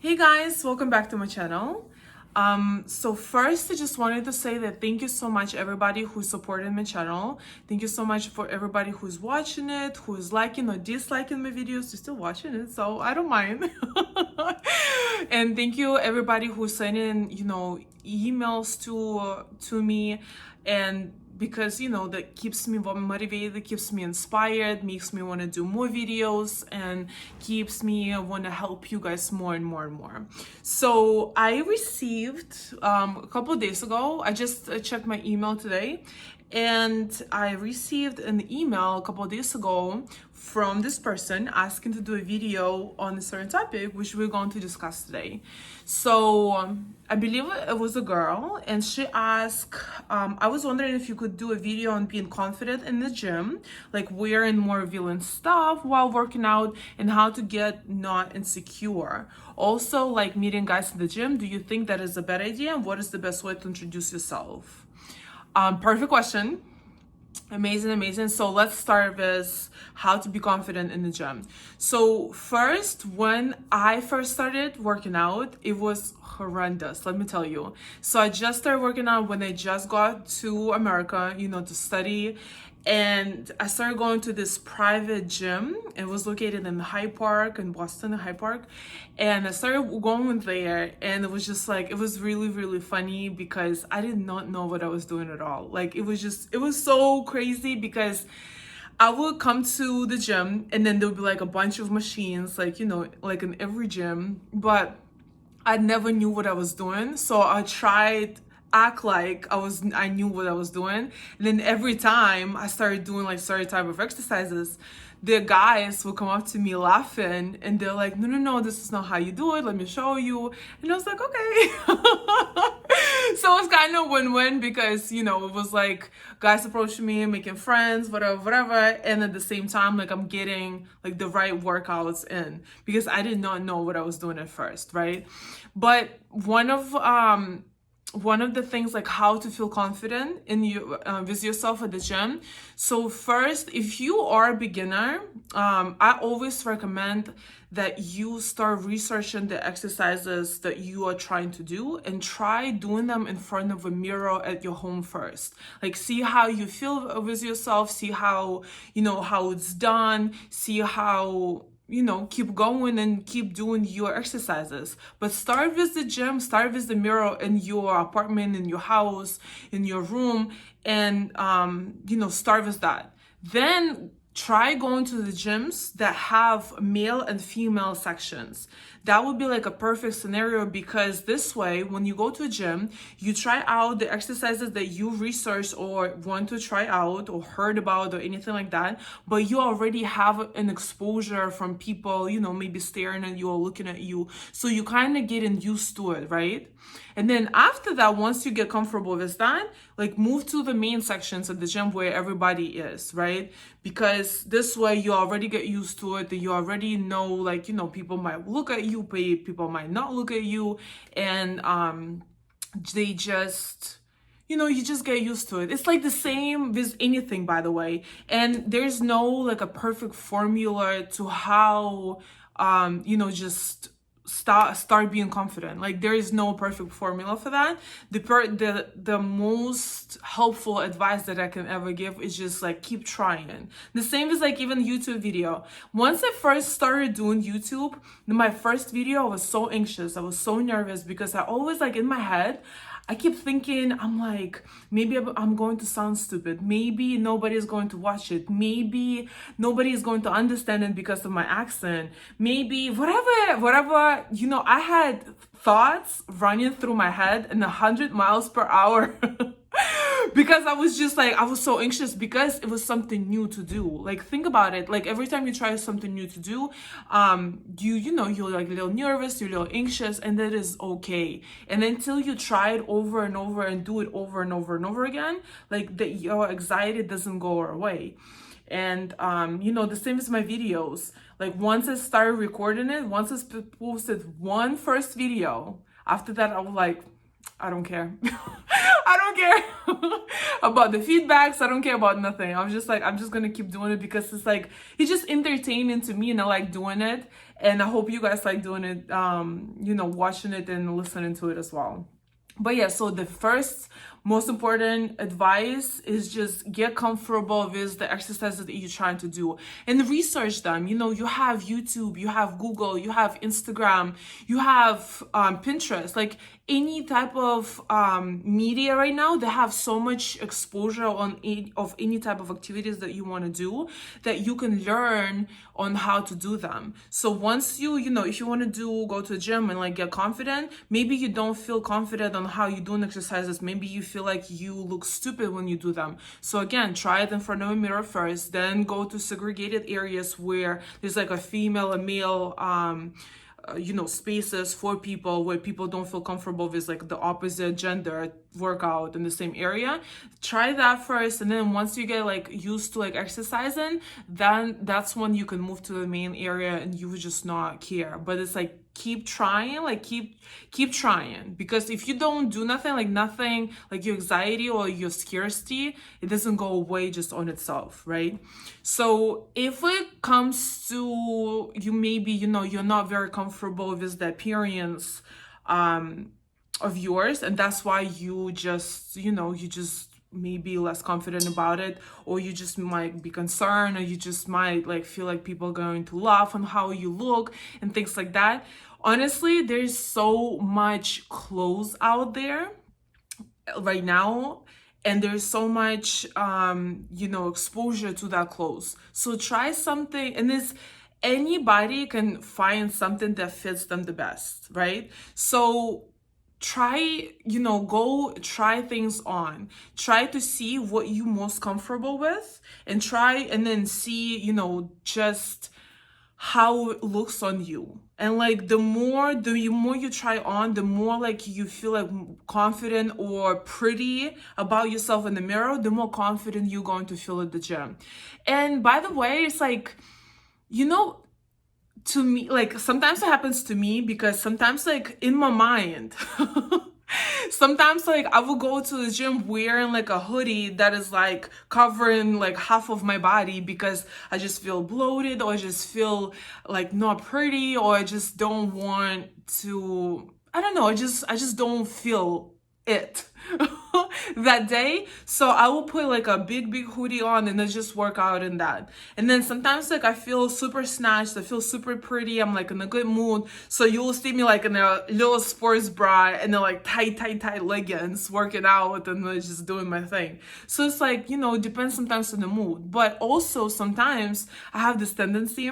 Hey guys, welcome back to my channel. So first I just wanted to say that thank you so much everybody who supported my channel. Thank you so much for everybody who's watching it, who's liking or disliking my videos. You're still watching it, so I don't mind. And thank you everybody who's sending, emails to me, and because that keeps me motivated, keeps me inspired, makes me want to do more videos, and keeps me want to help you guys more and more and more. So I received a couple of days ago, I just checked my email today, and I received an email a couple of days ago from this person asking to do a video on a certain topic, which we're going to discuss today. So I believe it was a girl, and she asked, I was wondering if you could do a video on being confident in the gym, like wearing more revealing stuff while working out, and how to get not insecure. Also, like meeting guys in the gym, do you think that is a bad idea? And what is the best way to introduce yourself? Perfect question. Amazing. So let's start with how to be confident in the gym. So first, when I first started working out, it was horrendous, let me tell you. So I just started working out when I just got to America, to study. And I started going to this private gym. It was located in Hyde Park, in Boston, Hyde Park. And I started going there, and it was just like, it was really funny because I did not know what I was doing at all. Like, it was so crazy because I would come to the gym, and then there would be like a bunch of machines, like, like in every gym, but I never knew what I was doing. So I tried act like I knew what I was doing. And then every time I started doing like certain type of exercises, the guys would come up to me laughing, and they're like, no, this is not how you do it, let me show you. And I was like, okay. So it's kind of win-win because it was like guys approaching me, making friends, whatever, and at the same time, like, I'm getting like the right workouts in because I did not know what I was doing at first, right? But one of the things, like how to feel confident in you with yourself at the gym. So first, if you are a beginner, I always recommend that you start researching the exercises that you are trying to do and try doing them in front of a mirror at your home first. Like, see how you feel with yourself, see how how it's done, see how keep going and keep doing your exercises. But start with the gym, start with the mirror in your apartment, in your house, in your room, and start with that. Then try going to the gyms that have male and female sections. That would be like a perfect scenario because this way, when you go to a gym, you try out the exercises that you researched or want to try out or heard about or anything like that, but you already have an exposure from people, maybe staring at you or looking at you. So you kind of getting used to it, right? And then after that, once you get comfortable with that, like move to the main sections of the gym where everybody is, right? Because this way you already get used to it. You already know, like, people might look at you, people might not look at you, and they just you just get used to it. It's like the same with anything, by the way. And there's no like a perfect formula to how just start being confident. Like, there is no perfect formula for that. The most helpful advice that I can ever give is just like keep trying. The same as like even YouTube video. Once I first started doing YouTube, my first video, I was so anxious, I was so nervous because I always, like, in my head, I keep thinking, I'm like, maybe I'm going to sound stupid. Maybe nobody's going to watch it. Maybe nobody is going to understand it because of my accent. Maybe whatever. I had thoughts running through my head in 100 miles per hour. Because I was just like, I was so anxious because it was something new to do. Like, think about it. Like, every time you try something new to do, you're like a little nervous, you're a little anxious, and that is okay. And until you try it over and over and do it over and over and over again, like, your anxiety doesn't go away. And the same as my videos. Like, once I started recording it, once I posted one first video, after that I was like, I don't care. I don't care about the feedbacks. I don't care about nothing. I'm just like, I'm just gonna keep doing it because it's like, it's just entertaining to me and I like doing it. And I hope you guys like doing it, watching it and listening to it as well. But yeah, so the first most important advice is just get comfortable with the exercises that you're trying to do and research them. You have YouTube, you have Google, you have Instagram, you have Pinterest, like any type of media right now. They have so much exposure on of any type of activities that you want to do that you can learn on how to do them. So once if you want to go to the gym and like get confident, maybe you don't feel confident on how you do exercises. Maybe you feel like you look stupid when you do them. So again, try it in front of a mirror first, then go to segregated areas where there's like a female, a male, spaces for people where people don't feel comfortable with like the opposite gender workout in the same area. Try that first, and then once you get like used to like exercising, then that's when you can move to the main area and you would just not care. But it's like keep trying, like keep trying, because if you don't do nothing, like your anxiety or your scarcity, it doesn't go away just on itself, right? So if it comes to you, maybe you're not very comfortable with the appearance of yours, and that's why you just maybe less confident about it, or you just might be concerned, or you just might like feel like people are going to laugh on how you look and things like that. Honestly, there's so much clothes out there right now, and there's so much exposure to that clothes. So try something, and anybody can find something that fits them the best, right? So try, go try things on, try to see what you most comfortable with, and then see, just how it looks on you. And like the more you try on, the more like you feel like confident or pretty about yourself in the mirror, the more confident you're going to feel at the gym. And by the way, it's like, to me, like sometimes it happens to me because sometimes like in my mind sometimes like I will go to the gym wearing like a hoodie that is like covering like half of my body because I just feel bloated, or I just feel like not pretty, or I just don't want to, I don't know, I just don't feel it that day. So I will put like a big hoodie on and then just work out in that. And then sometimes like I feel super snatched, I feel super pretty, I'm like in a good mood, so you will see me like in a little sports bra and then like tight leggings working out and then just doing my thing. So it's like, it depends sometimes on the mood. But also sometimes I have this tendency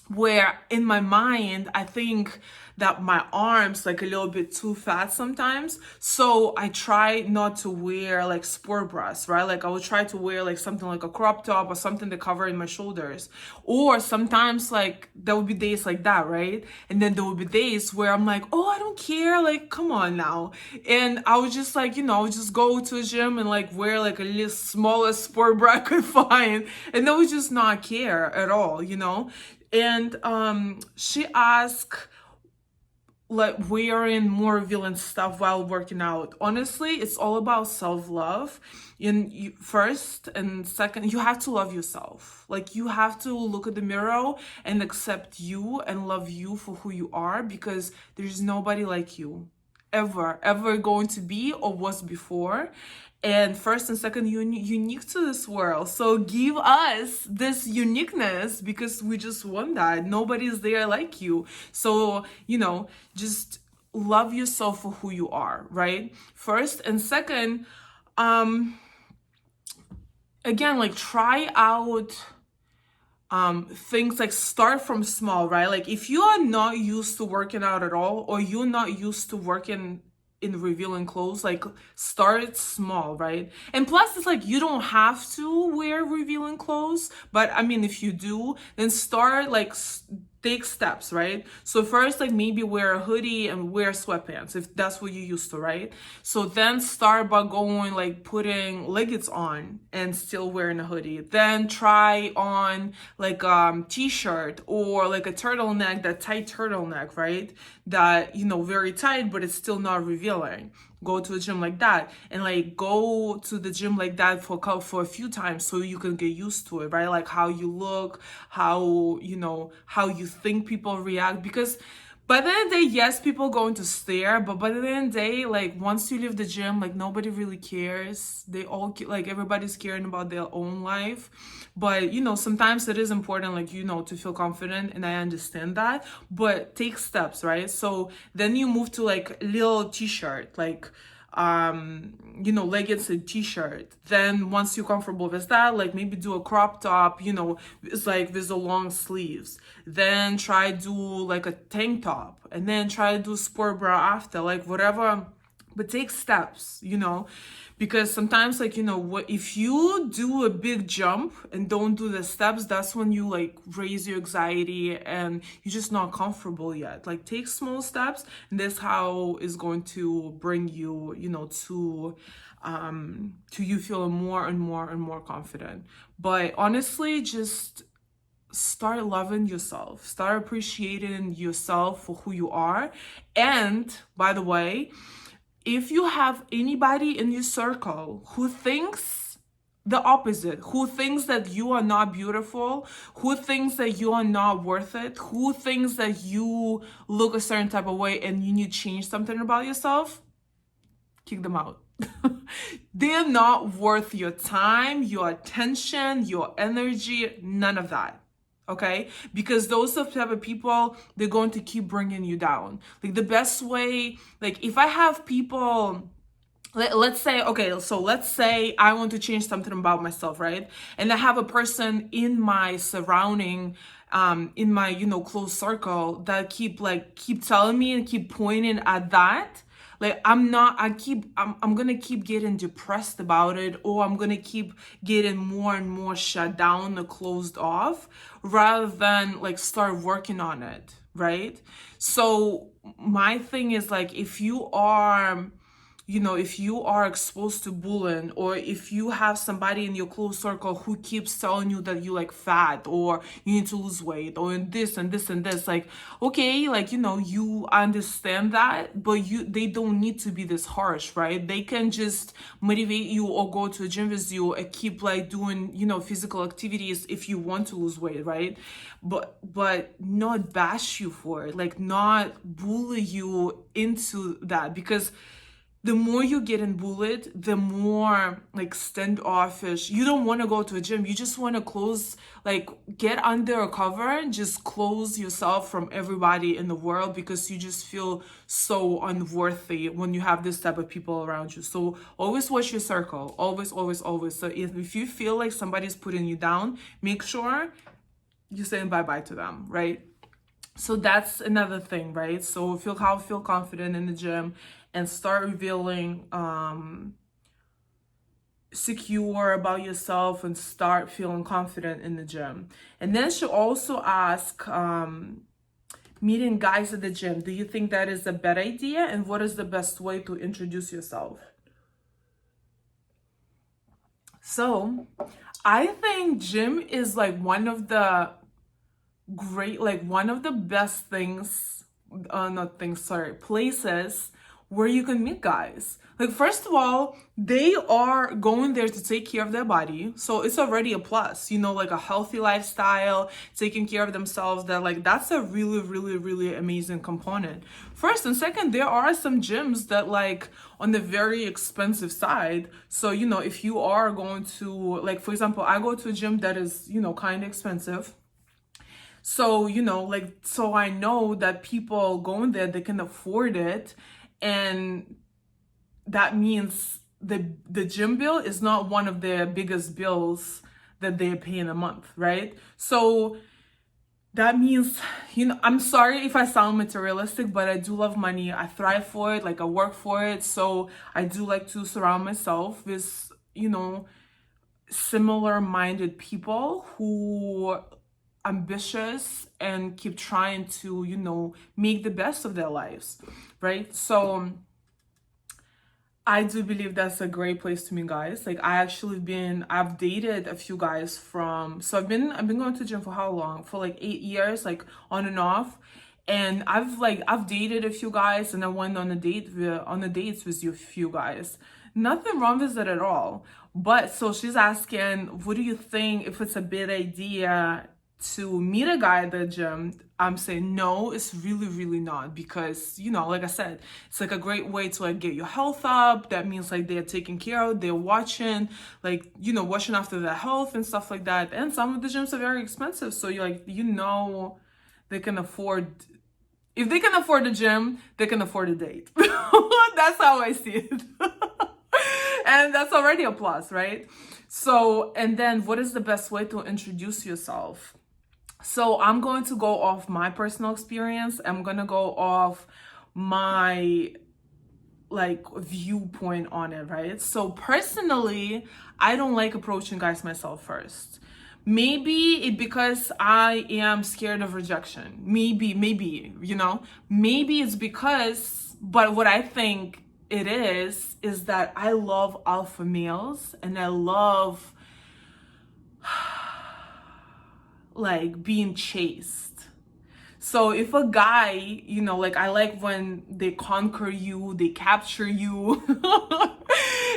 where in my mind I think that my arms like a little bit too fat sometimes, so I try not to wear like sport bras, right? Like I would try to wear like something like a crop top or something to cover in my shoulders. Or sometimes like there would be days like that, right? And then there would be days where I'm like, oh, I don't care, like come on now. And I would just like, I would just go to a gym and like wear like a little smallest sport bra I could find, and I would just not care at all, And she asked like wearing more revealing stuff while working out. Honestly, it's all about self-love. And first and second, you have to love yourself. Like you have to look at the mirror and accept you and love you for who you are, because there's nobody like you ever going to be or was before. And first and second, you're unique to this world. So give us this uniqueness, because we just want that. Nobody's there like you. So, just love yourself for who you are, right? First and second, again, like try out things, like start from small, right? Like if you are not used to working out at all, or you're not used to working in revealing clothes, like start small, right? And plus it's like you don't have to wear revealing clothes, but I mean if you do, then start like take steps, right? So first, like maybe wear a hoodie and wear sweatpants if that's what you're used to, right? So then start by going like putting leggings on and still wearing a hoodie. Then try on like t-shirt or like a turtleneck, that tight turtleneck, right? That very tight, but it's still not revealing. go to a gym like that, and like go to the gym like that for a few times so you can get used to it, right? Like how you look, how how you think people react, because by the end of the day, yes, people going to stare, but by the end of the day, like once you leave the gym, like nobody really cares. They all like everybody's caring about their own life. But sometimes it is important, like to feel confident, and I understand that. But take steps, right? So then you move to like little t-shirt, like leggings and t-shirt. Then once you're comfortable with that, like maybe do a crop top, it's like with the long sleeves. Then try do like a tank top, and then try to do sport bra after, like whatever. But take steps, because sometimes, like, what if you do a big jump and don't do the steps, that's when you like raise your anxiety and you're just not comfortable yet. Like, take small steps, and that's how is going to bring you, to you feeling more and more and more confident. But honestly, just start loving yourself, start appreciating yourself for who you are. And by the way, if you have anybody in your circle who thinks the opposite, who thinks that you are not beautiful, who thinks that you are not worth it, who thinks that you look a certain type of way and you need to change something about yourself, kick them out. They're not worth your time, your attention, your energy, none of that. Okay, because those type of people, they're going to keep bringing you down. Like the best way, like if I have people, let's say, okay, so let's say I want to change something about myself, right? And I have a person in my surrounding, in my close circle that keep telling me and keep pointing at that. Like I'm gonna keep getting depressed about it, or I'm gonna keep getting more and more shut down or closed off, rather than like start working on it, right? So my thing is, like, if you are exposed to bullying, or if you have somebody in your close circle who keeps telling you that you like fat, or you need to lose weight, or in this and this and this, like, okay, like, you understand that, but they don't need to be this harsh, right? They can just motivate you or go to a gym with you and keep like doing, physical activities if you want to lose weight, right? But not bash you for it, like not bully you into that, because the more you get bullied, the more like standoffish. You don't want to go to a gym. You just want to close, like get under a cover and just close yourself from everybody in the world, because you just feel so unworthy when you have this type of people around you. So always watch your circle. Always, always, always. So if you feel like somebody's putting you down, make sure you're saying bye-bye to them, right? So that's another thing, right? So feel confident in the gym, and start revealing secure about yourself, and start feeling confident in the gym. And then she'll also ask, meeting guys at the gym, do you think that is a bad idea, and what is the best way to introduce yourself? So I think gym is like one of the best things, places where you can meet guys. Like, first of all, they are going there to take care of their body, so it's already a plus, like a healthy lifestyle, taking care of themselves, that's a really, really, really amazing component. First, and second, there are some gyms that like on the very expensive side. So if you are going to, like, for example, I go to a gym that is kind of expensive. So, so I know that people going there, they can afford it. And that means the gym bill is not one of the biggest bills that they pay in a month, right? So that means, I'm sorry if I sound materialistic, but I do love money. I thrive for it, like I work for it. So I do like to surround myself with, similar minded people who ambitious and keep trying to make the best of their lives, right? So I do believe that's a great place to meet guys. Like I've dated a few guys so I've been going to the gym for how long? For like 8 years, like on and off. And I've dated a few guys, and I went on on a dates with you few guys. Nothing wrong with it at all. But so she's asking, what do you think, if it's a bad idea to meet a guy at the gym? I'm saying no, it's really, really not, because, like I said, it's like a great way to like get your health up. That means like they're taking care of, they're watching, like, watching after their health and stuff like that. And some of the gyms are very expensive. So you're like, they can afford, if they can afford a gym, they can afford a date. That's how I see it. And that's already a plus, right? So, and then what is the best way to introduce yourself? So I'm going to go off my personal experience. I'm going to go off my like viewpoint on it, right? So personally, I don't like approaching guys myself first. Maybe it because I am scared of rejection. Maybe, maybe it's because, but what I think it is that I love alpha males, and I love like being chased. So if a guy, like I like when they conquer you, they capture you,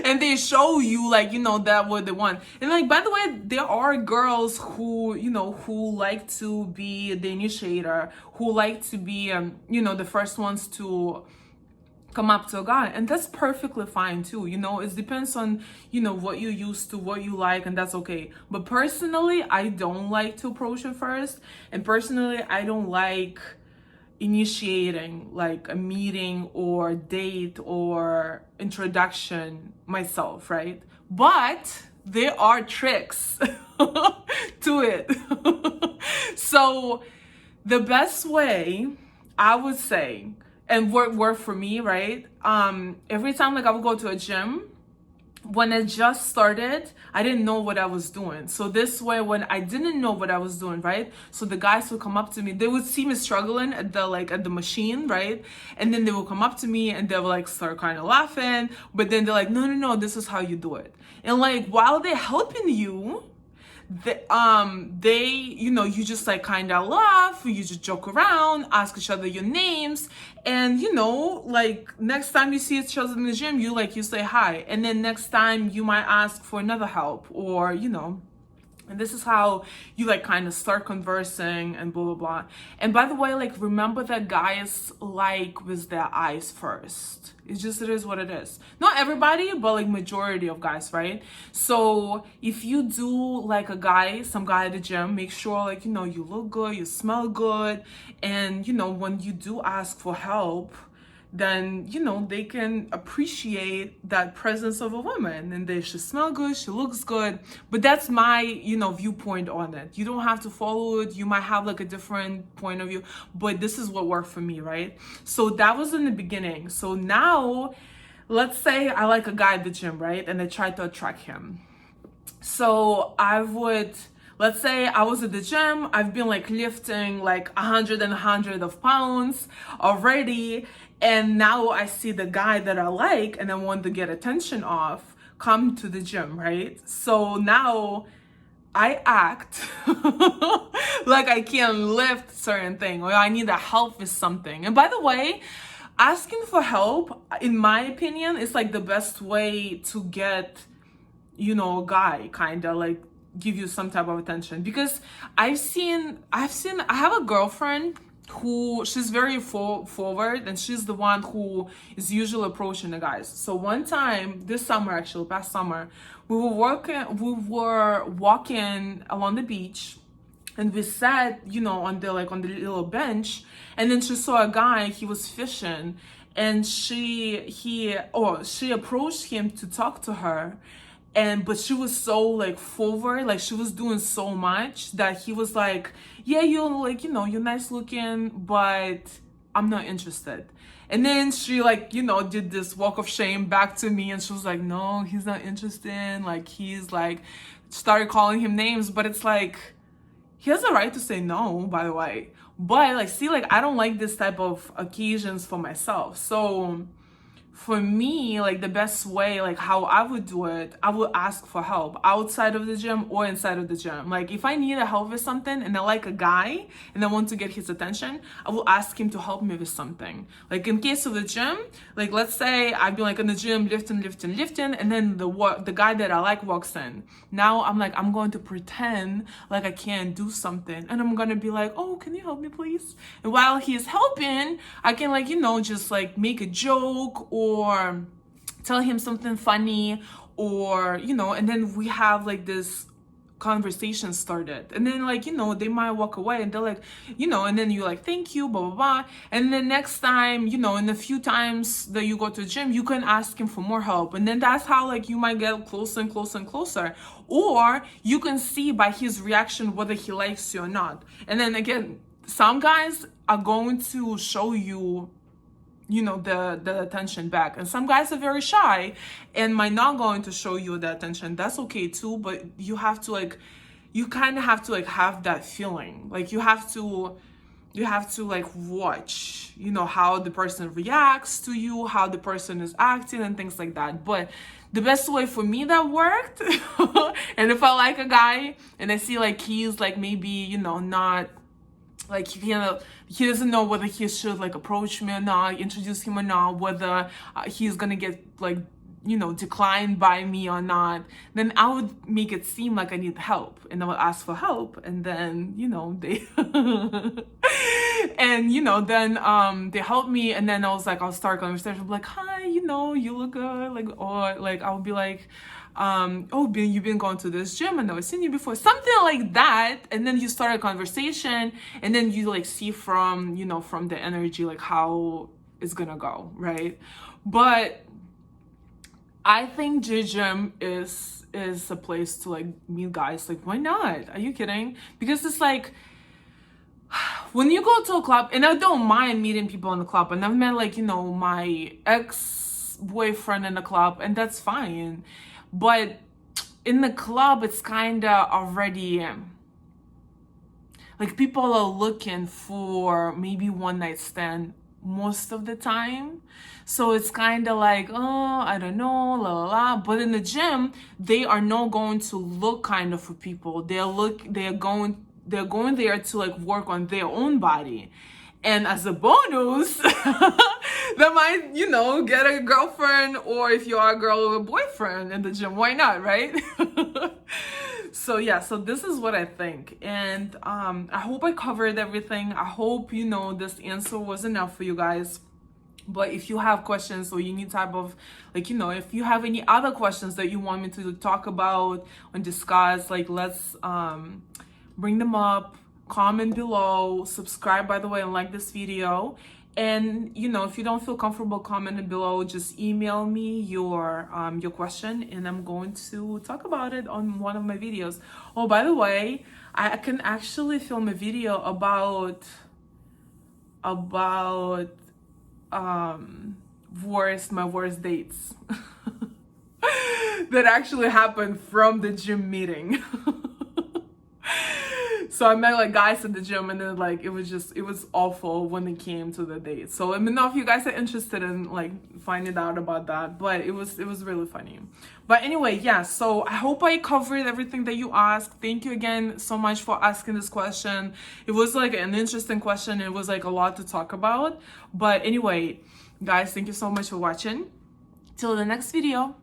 and they show you like, that what they want. And like, by the way, there are girls who, who like to be the initiator, who like to be, the first ones to come up to a guy, and that's perfectly fine too. It depends on what you're used to, what you like, and that's okay. But personally, I don't like to approach it first, and personally I don't like initiating like a meeting or date or introduction myself, right? But there are tricks to it. So the best way, I would say, and work for me, right? Every time like I would go to a gym, when it just started, I didn't know what I was doing. So this way, when I didn't know what I was doing, right? So the guys would come up to me, they would see me struggling at the machine, right? And then they would come up to me and they would like start kind of laughing, but then they're like, no, this is how you do it. And like, while they're helping you, you just like kind of laugh, you just joke around, ask each other your names, and like next time you see each other in the gym, you say hi, and then next time you might ask for another help, or and this is how you like kind of start conversing and blah blah blah. And by the way, like, remember that guys like with their eyes first. It is what it is. Not everybody, but like majority of guys, right? So if you do like some guy at the gym, make sure like you look good, you smell good, and when you do ask for help, then they can appreciate that presence of a woman, and they should smell good, she looks good. But that's my viewpoint on it. You don't have to follow it, you might have like a different point of view, but this is what worked for me, right? So that was in the beginning. So now let's say I like a guy at the gym, right, and I try to attract him. So let's say I was at the gym, I've been like lifting like 100 of pounds already, and now I see the guy that I like and I want to get attention off come to the gym, right? So now I act like I can't lift certain thing, or I need a help with something. And by the way, asking for help, in my opinion, is like the best way to get, a guy kind of like give you some type of attention. Because I have a girlfriend who, she's very forward, and she's the one who is usually approaching the guys. So one time this summer, actually past summer, we were walking along the beach, and we sat on the little bench, and then she saw a guy, he was fishing, and she approached him to talk to her. But she was so like forward, like she was doing so much that he was like, yeah, you're nice looking, but I'm not interested. And then she did this walk of shame back to me, and she was like, no, he's not interested. Like, he's like, started calling him names, but it's like, he has a right to say no, by the way. But I don't like this type of occasions for myself. So for me, like the best way, like how I would do it, I would ask for help outside of the gym or inside of the gym. Like if I need a help with something and I like a guy and I want to get his attention, I will ask him to help me with something. Like in case of the gym, like let's say I've been like in the gym lifting, and then the guy that I like walks in. Now I'm like, I'm going to pretend like I can't do something, and I'm gonna be like, oh, can you help me please? And while he's helping, I can like, just like make a joke or tell him something funny, or and then we have like this conversation started, and then like they might walk away and they're like and then you're like, thank you, blah blah blah. And then next time, in a few times that you go to the gym, you can ask him for more help, and then that's how like you might get closer and closer and closer. Or you can see by his reaction whether he likes you or not. And then again, some guys are going to show you the attention back, and some guys are very shy and might not going to show you the attention. That's okay too, but you have to like, you kind of have to like have that feeling, like you have to like watch how the person reacts to you, how the person is acting and things like that. But the best way for me that worked and if I like a guy and I see like he's like maybe not like he doesn't know whether he should like approach me or not, introduce him or not, whether he's gonna get like declined by me or not, then I would make it seem like I need help, and I would ask for help, and then they and then they help me, and then I'll start conversation like, hi, you look good, like, or like I'll be like, oh, you've been going to this gym, I've never seen you before, something like that. And then you start a conversation, and then you like see from from the energy like how it's gonna go, right? But I think gym is a place to like meet guys. Like, why not? Are you kidding? Because it's like, when you go to a club, and I don't mind meeting people in the club, and I've met like my ex-boyfriend in the club, and that's fine. But in the club, it's kind of already like people are looking for maybe one night stand most of the time. So it's kind of like, oh, I don't know, la la la. But in the gym, they are not going to look kind of for people. They're going there to like work on their own body. And as a bonus, they might, get a girlfriend, or if you are a girl, a boyfriend in the gym. Why not, right? So yeah, so this is what I think. And I hope I covered everything. I hope, this answer was enough for you guys. But if you have questions, or you need type of like, if you have any other questions that you want me to talk about and discuss, like let's bring them up. Comment below, subscribe by the way, and like this video. And if you don't feel comfortable commenting below, just email me your question, and I'm going to talk about it on one of my videos. Oh, by the way, I can actually film a video about my worst dates that actually happened from the gym meeting. So I met like guys at the gym, and then like it was awful when it came to the date. So let me know if you guys are interested in like finding out about that. But it was really funny. But anyway, yeah, so I hope I covered everything that you asked. Thank you again so much for asking this question. It was like an interesting question. It was like a lot to talk about. But anyway, guys, thank you so much for watching. Till the next video.